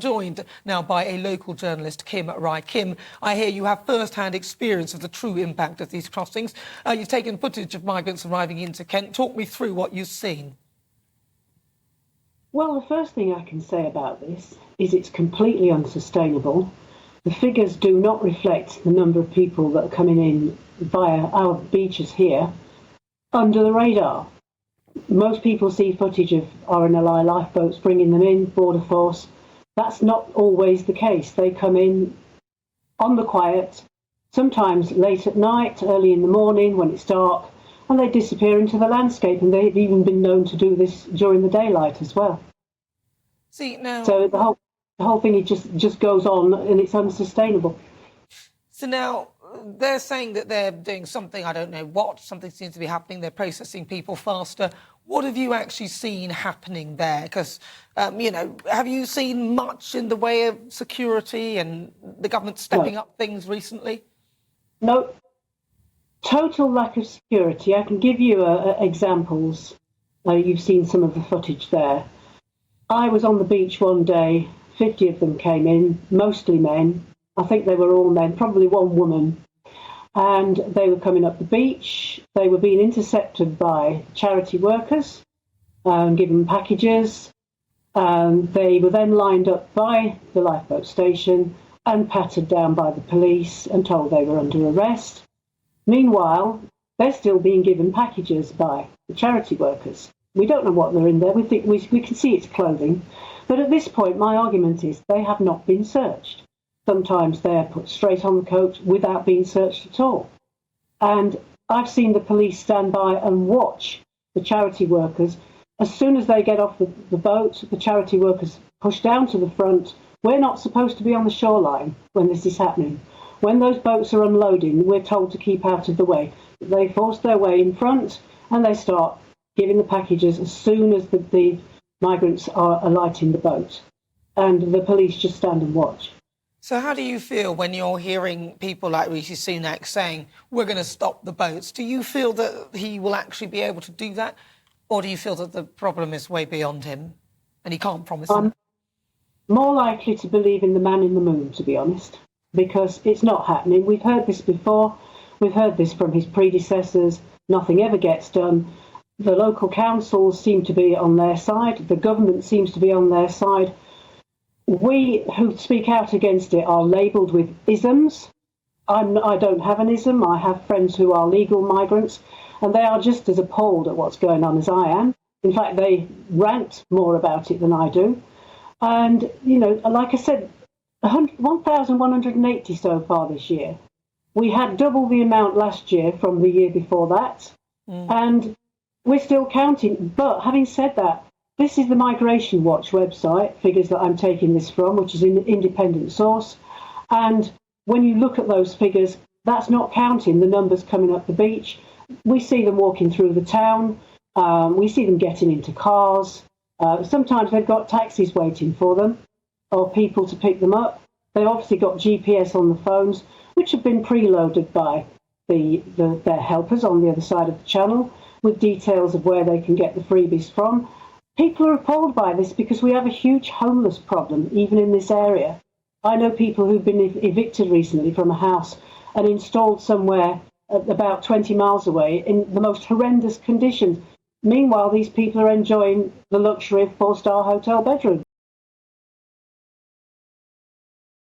joined now by a local journalist, Kim Rai. Kim, I hear you have first-hand experience of the true impact of these crossings. You've taken footage of migrants arriving into Kent. Talk me through what you've seen. Well, the first thing I can say about this is it's completely unsustainable. The figures do not reflect the number of people that are coming in via our beaches here under the radar. Most people see footage of RNLI lifeboats bringing them in, Border Force. That's not always the case. They come in on the quiet, sometimes late at night, early in the morning when it's dark, and they disappear into the landscape, and they've even been known to do this during the daylight as well. See, now... So the whole thing just goes on, and it's unsustainable. So now they're saying that they're doing something, I don't know what, something seems to be happening, they're processing people faster. What have you actually seen happening there? Because, you know, have you seen much in the way of security and the government stepping up things recently? No. Total lack of security. I can give you examples. You've seen some of the footage there. I was on the beach one day, 50 of them came in, mostly men. I think they were all men, probably one woman. And they were coming up the beach. They were being intercepted by charity workers, given packages. They were then lined up by the lifeboat station and patted down by the police and told they were under arrest. Meanwhile, they're still being given packages by the charity workers. We don't know what they're in there. We think we can see it's clothing. But at this point, my argument is they have not been searched. Sometimes they're put straight on the coach without being searched at all. And I've seen the police stand by and watch the charity workers. As soon as they get off the boat, the charity workers push down to the front. We're not supposed to be on the shoreline when this is happening. When those boats are unloading, we're told to keep out of the way. They force their way in front and they start giving the packages as soon as the migrants are alighting the boat. And the police just stand and watch. So how do you feel when you're hearing people like Rishi Sunak saying, we're going to stop the boats? Do you feel that he will actually be able to do that? Or do you feel that the problem is way beyond him and he can't promise that? More likely to believe in the man in the moon, to be honest, because it's not happening. We've heard this before. We've heard this from his predecessors. Nothing ever gets done. The local councils seem to be on their side. The government seems to be on their side. We who speak out against it are labelled with isms. I don't have an ism. I have friends who are legal migrants, and they are just as appalled at what's going on as I am. In fact, they rant more about it than I do. And, you know, like I said, 1,180 so far this year. We had double the amount last year from the year before that. And we're still counting. But having said that, this is the Migration Watch website, figures that I'm taking this from, which is an independent source. And when you look at those figures, that's not counting the numbers coming up the beach. We see them walking through the town. We see them getting into cars. Sometimes they've got taxis waiting for them or people to pick them up. They've obviously got GPS on the phones, which have been preloaded by their helpers on the other side of the channel with details of where they can get the freebies from. People are appalled by this because we have a huge homeless problem, even in this area. I know people who've been evicted recently from a house and installed somewhere about 20 miles away in the most horrendous conditions. Meanwhile, these people are enjoying the luxury of 4-star hotel bedrooms.